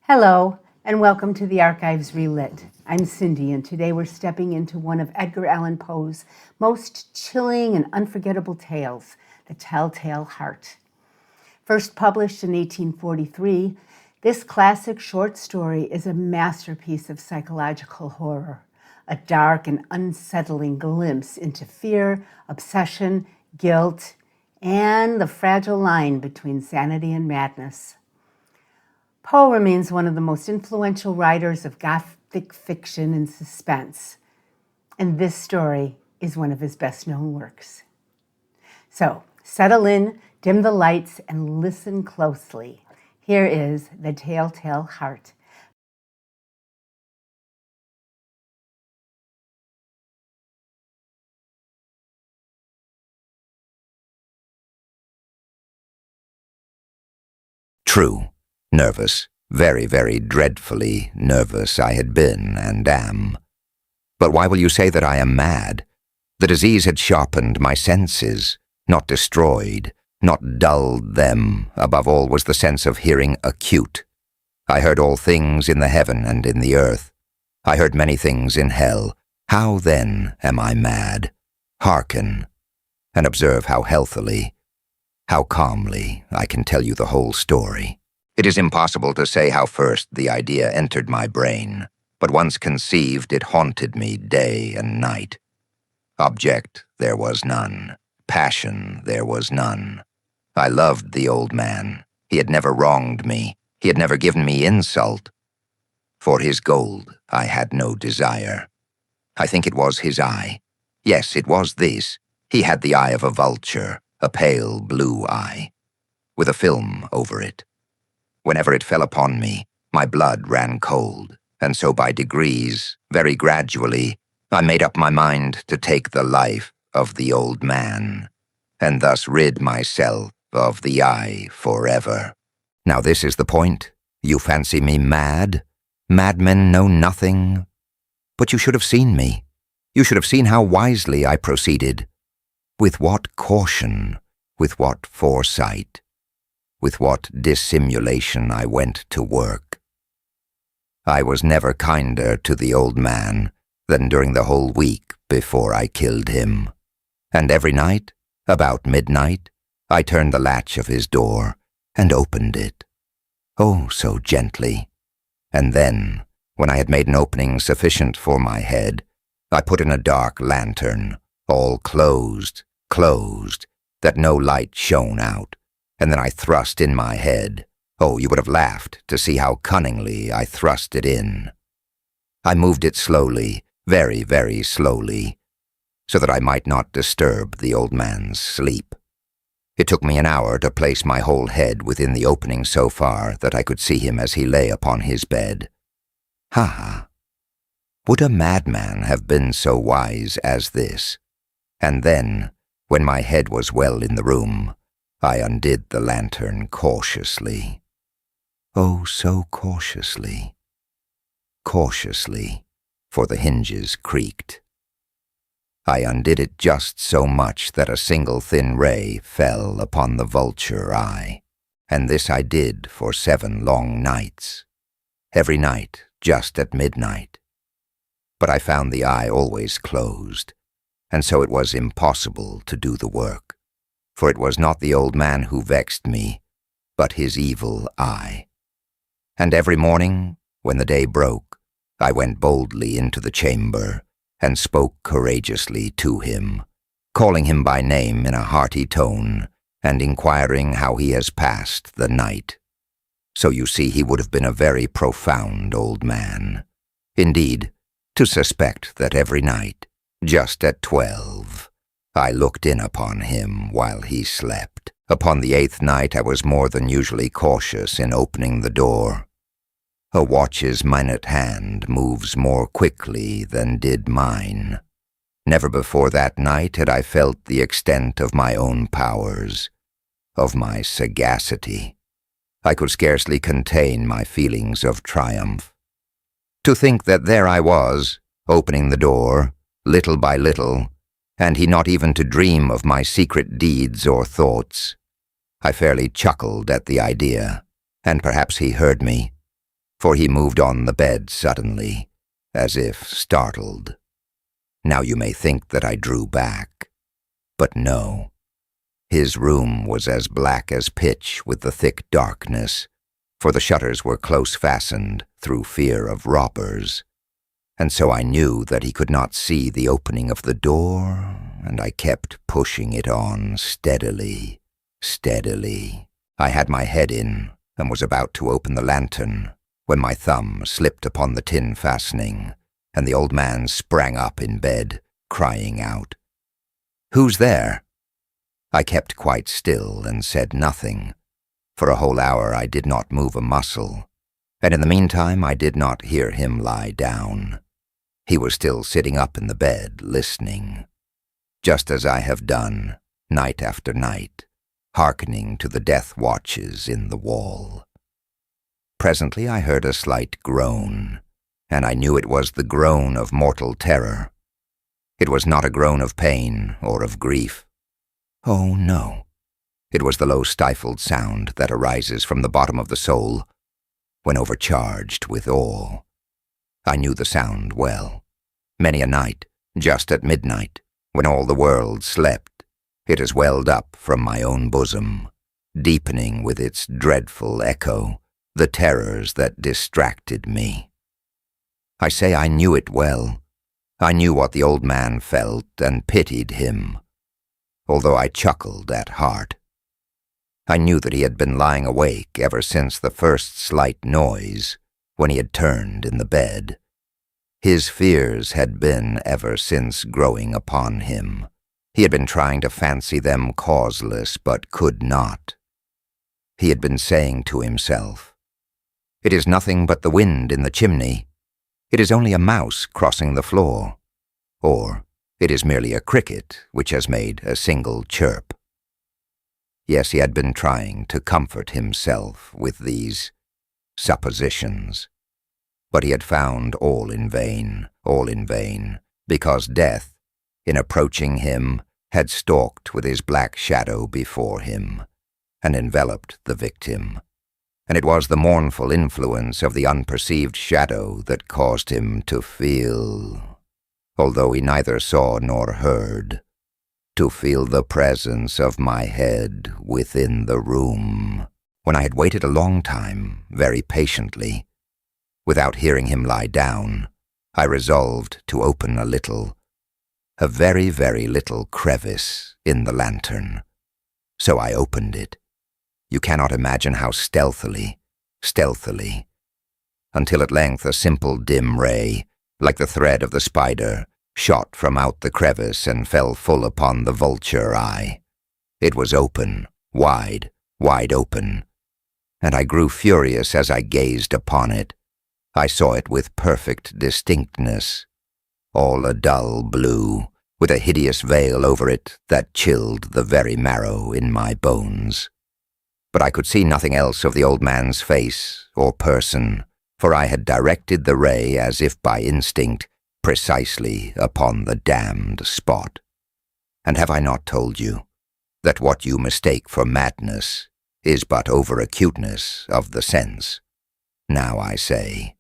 Hello, and welcome to the Archives Relit. I'm Cindy, and today we're stepping into one of Edgar Allan Poe's most chilling and unforgettable tales, The Telltale Heart. First published in 1843, this classic short story is a masterpiece of psychological horror, a dark and unsettling glimpse into fear, obsession, guilt, and the fragile line between sanity and madness. Poe remains one of the most influential writers of Gothic fiction and suspense, and this story is one of his best-known works. So, settle in, dim the lights, and listen closely. Here is The Telltale Heart. True, nervous, very, very dreadfully nervous I had been and am. But why will you say that I am mad? The disease had sharpened my senses, not destroyed, not dulled them. Above all was the sense of hearing acute. I heard all things in the heaven and in the earth. I heard many things in hell. How then am I mad? Hearken, and observe how healthily, how calmly I can tell you the whole story. It is impossible to say how first the idea entered my brain, but once conceived it haunted me day and night. Object there was none. Passion there was none. I loved the old man. He had never wronged me. He had never given me insult. For his gold I had no desire. I think it was his eye. Yes, it was this. He had the eye of a vulture, a pale blue eye, with a film over it. Whenever it fell upon me, my blood ran cold, and so by degrees, very gradually, I made up my mind to take the life of the old man, and thus rid myself of the eye forever. Now this is the point. You fancy me mad? Madmen know nothing. But you should have seen me. You should have seen how wisely I proceeded. With what caution, with what foresight, with what dissimulation I went to work. I was never kinder to the old man than during the whole week before I killed him. And every night, about midnight, I turned the latch of his door and opened it. Oh, so gently. And then, when I had made an opening sufficient for my head, I put in a dark lantern, all closed, that no light shone out, and then I thrust in my head. Oh, you would have laughed to see how cunningly I thrust it in. I moved it slowly, very, very slowly, so that I might not disturb the old man's sleep. It took me an hour to place my whole head within the opening so far that I could see him as he lay upon his bed. Ha ha! Would a madman have been so wise as this? And then, when my head was well in the room, I undid the lantern cautiously. Oh, so cautiously. Cautiously, for the hinges creaked. I undid it just so much that a single thin ray fell upon the vulture eye, and this I did for 7 long nights, every night just at midnight. But I found the eye always closed, and so it was impossible to do the work, for it was not the old man who vexed me, but his evil eye. And every morning, when the day broke, I went boldly into the chamber and spoke courageously to him, calling him by name in a hearty tone, and inquiring how he has passed the night. So you see he would have been a very profound old man. Indeed, to suspect that every night, just at 12, I looked in upon him while he slept. Upon the 8th night I was more than usually cautious in opening the door. A watch's minute hand moves more quickly than did mine. Never before that night had I felt the extent of my own powers, of my sagacity. I could scarcely contain my feelings of triumph. To think that there I was, opening the door, little by little, and he not even to dream of my secret deeds or thoughts. I fairly chuckled at the idea, and perhaps he heard me. for he moved on the bed suddenly, as if startled. Now you may think that I drew back, but no. His room was as black as pitch with the thick darkness, for the shutters were close fastened through fear of robbers, and so I knew that he could not see the opening of the door, and I kept pushing it on steadily, steadily. I had my head in and was about to open the lantern when my thumb slipped upon the tin fastening, and the old man sprang up in bed, crying out, "Who's there?" I kept quite still and said nothing. For a whole hour I did not move a muscle, and in the meantime I did not hear him lie down. He was still sitting up in the bed, listening, just as I have done, night after night, hearkening to the death watches in the wall. Presently I heard a slight groan, and I knew it was the groan of mortal terror. It was not a groan of pain or of grief. Oh, no. It was the low stifled sound that arises from the bottom of the soul when overcharged with awe. I knew the sound well. Many a night, just at midnight, when all the world slept, it has welled up from my own bosom, deepening with its dreadful echo the terrors that distracted me. I say I knew it well. I knew what the old man felt and pitied him, although I chuckled at heart. I knew that he had been lying awake ever since the first slight noise, when he had turned in the bed. His fears had been ever since growing upon him. He had been trying to fancy them causeless, but could not. He had been saying to himself, "It is nothing but the wind in the chimney. It is only a mouse crossing the floor." Or, "It is merely a cricket which has made a single chirp." Yes, he had been trying to comfort himself with these suppositions. But he had found all in vain, because death, in approaching him, had stalked with his black shadow before him, and enveloped the victim. And it was the mournful influence of the unperceived shadow that caused him to feel, although he neither saw nor heard, to feel the presence of my head within the room. When I had waited a long time, very patiently, without hearing him lie down, I resolved to open a very, very little crevice in the lantern. So I opened it. You cannot imagine how stealthily, until at length a simple dim ray, like the thread of the spider, shot from out the crevice and fell full upon the vulture eye. It was open, wide open, and I grew furious as I gazed upon it. I saw it with perfect distinctness, all a dull blue, with a hideous veil over it that chilled the very marrow in my bones. But I could see nothing else of the old man's face or person, for I had directed the ray as if by instinct, precisely upon the damned spot. And have I not told you that what you mistake for madness is but over-acuteness of the sense? Now I say,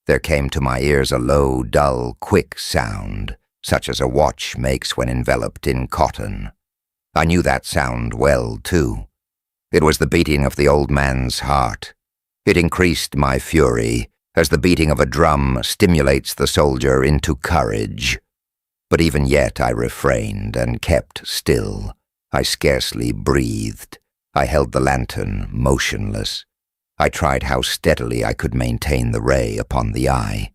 there came to my ears a low, dull, quick sound, such as a watch makes when enveloped in cotton. I knew that sound well, too. It was the beating of the old man's heart. It increased my fury, as the beating of a drum stimulates the soldier into courage. But even yet I refrained and kept still. I scarcely breathed. I held the lantern motionless. I tried how steadily I could maintain the ray upon the eye.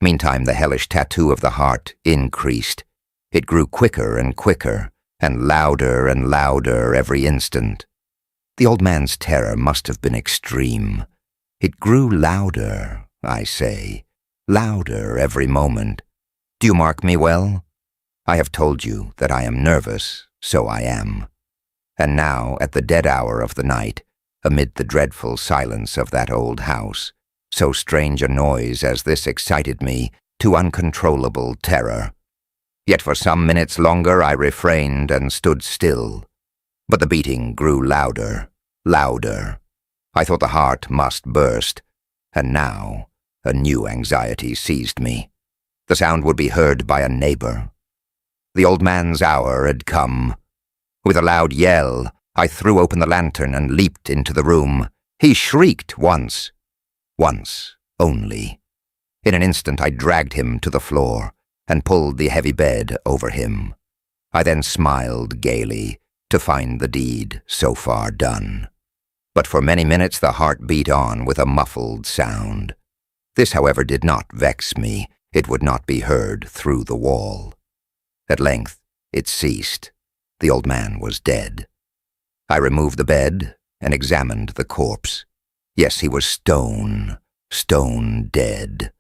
Meantime the hellish tattoo of the heart increased. It grew quicker and quicker, and louder every instant. The old man's terror must have been extreme. It grew louder, I say, louder every moment. Do you mark me well? I have told you that I am nervous, so I am. And now, at the dead hour of the night, amid the dreadful silence of that old house, so strange a noise as this excited me to uncontrollable terror. Yet for some minutes longer I refrained and stood still. But the beating grew louder. I thought the heart must burst, And now a new anxiety seized me. The sound would be heard by a neighbor. The old man's hour had come. With a loud yell, I threw open the lantern and leaped into the room. He shrieked once only. In an instant I dragged him to the floor and pulled the heavy bed over him. I then smiled gaily to find the deed so far done. But for many minutes the heart beat on with a muffled sound. This, however, did not vex me. It would not be heard through the wall. At length it ceased. The old man was dead. I removed the bed and examined the corpse. Yes, he was stone dead.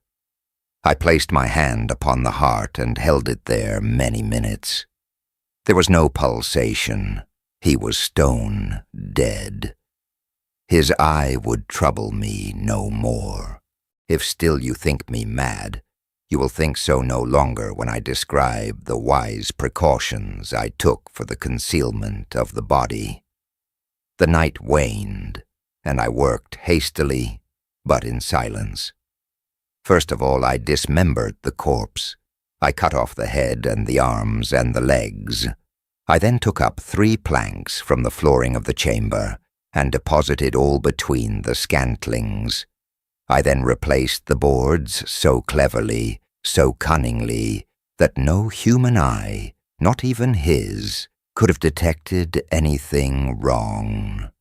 I placed my hand upon the heart and held it there many minutes. There was no pulsation. He was stone dead. His eye would trouble me no more. If still you think me mad, you will think so no longer when I describe the wise precautions I took for the concealment of the body. The night waned, and I worked hastily, but in silence. First of all, I dismembered the corpse. I cut off the head and the arms and the legs. I then took up 3 planks from the flooring of the chamber and deposited all between the scantlings. I then replaced the boards so cleverly, so cunningly, that no human eye, not even his, could have detected anything wrong.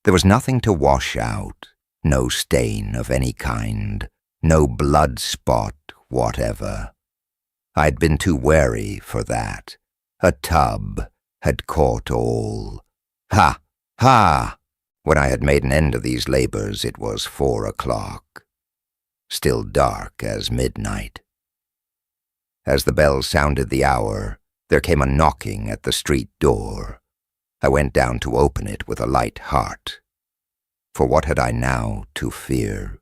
There was nothing to wash out, no stain of any kind, no blood spot whatever. I had been too wary for that. A tub had caught all. Ha! Ha! When I had made an end of these labors, it was 4 o'clock, still dark as midnight. As the bell sounded the hour, there came a knocking at the street door. I went down to open it with a light heart. For what had I now to fear?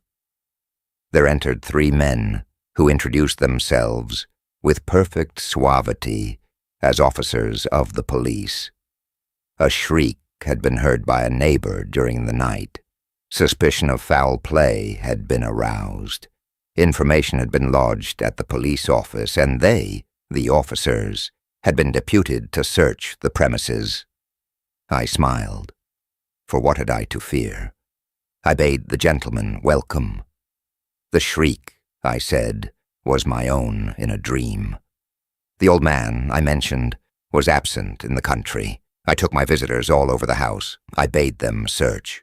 There entered 3 men who introduced themselves with perfect suavity as officers of the police. A shriek had been heard by a neighbor during the night. Suspicion of foul play had been aroused. Information had been lodged at the police office, and they, the officers, had been deputed to search the premises. I smiled. For what had I to fear? I bade the gentleman welcome. The shriek, I said, was my own in a dream. The old man, I mentioned, was absent in the country. I took my visitors all over the house. I bade them search.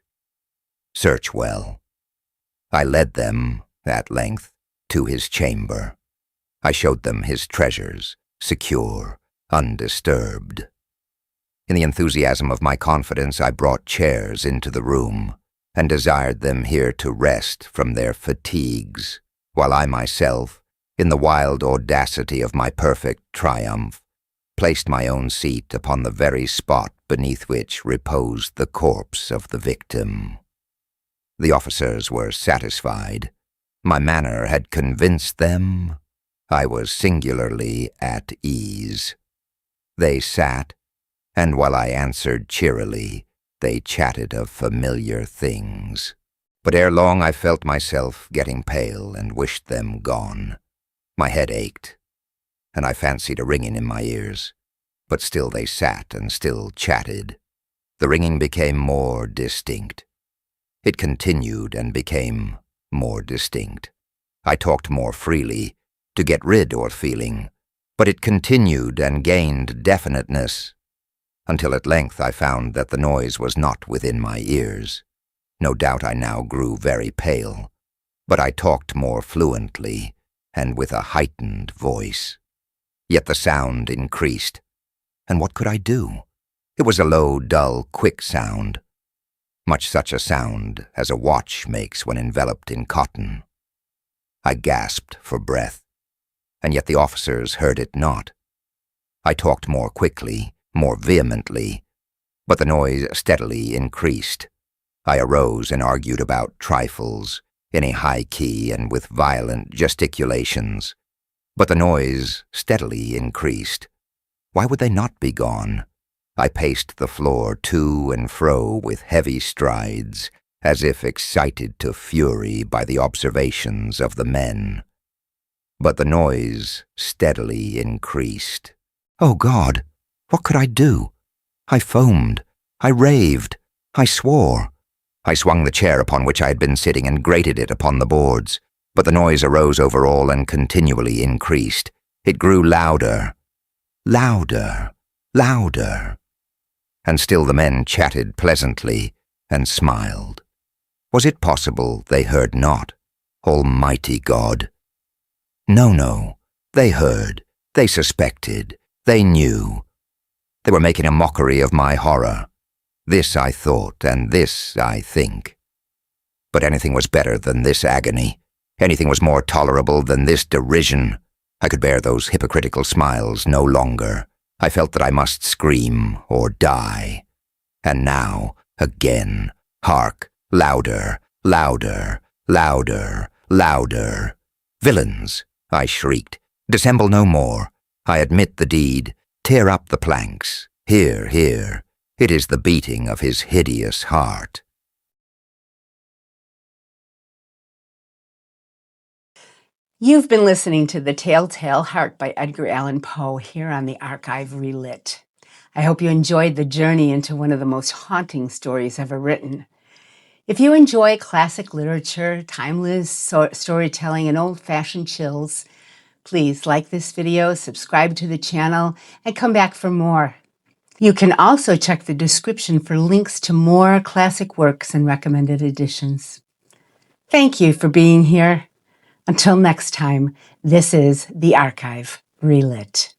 Search well. I led them, at length, to his chamber. I showed them his treasures, secure, undisturbed. In the enthusiasm of my confidence, I brought chairs into the room and desired them here to rest from their fatigues, while I myself, in the wild audacity of my perfect triumph, placed my own seat upon the very spot beneath which reposed the corpse of the victim. The officers were satisfied. My manner had convinced them. I was singularly at ease. They sat, and while I answered cheerily, they chatted of familiar things. But ere long I felt myself getting pale and wished them gone. My head ached, and I fancied a ringing in my ears. But still they sat and still chatted. The ringing became more distinct. It continued and became more distinct. I talked more freely, to get rid of feeling, but it continued and gained definiteness, until at length I found that the noise was not within my ears. No doubt I now grew very pale, but I talked more fluently and with a heightened voice. Yet the sound increased, and what could I do? It was a low, dull, quick sound, much such a sound as a watch makes when enveloped in cotton. I gasped for breath, and yet the officers heard it not. I talked more quickly, more vehemently, but the noise steadily increased. I arose and argued about trifles, in a high key and with violent gesticulations, but the noise steadily increased. Why would they not be gone? I paced the floor to and fro with heavy strides, as if excited to fury by the observations of the men. But the noise steadily increased. Oh God, what could I do? I foamed, I raved, I swore. I swung the chair upon which I had been sitting and grated it upon the boards, but the noise arose over all and continually increased. It grew louder, louder, louder. And still the men chatted pleasantly and smiled. Was it possible they heard not? Almighty God! No, they heard, they suspected, they knew. They were making a mockery of my horror. This I thought, and this I think. But anything was better than this agony. Anything was more tolerable than this derision. I could bear those hypocritical smiles no longer. I felt that I must scream or die. And now, again, hark, louder, louder, louder, louder. Villains, I shrieked, dissemble no more. I admit the deed. Tear up the planks. Here, here. It is the beating of his hideous heart. You've been listening to The Telltale Heart by Edgar Allan Poe here on the Archive Relit. I hope you enjoyed the journey into one of the most haunting stories ever written. If you enjoy classic literature, timeless storytelling, and old-fashioned chills, please like this video, subscribe to the channel, and come back for more. You can also check the description for links to more classic works and recommended editions. Thank you for being here. Until next time, this is The Archive Relit.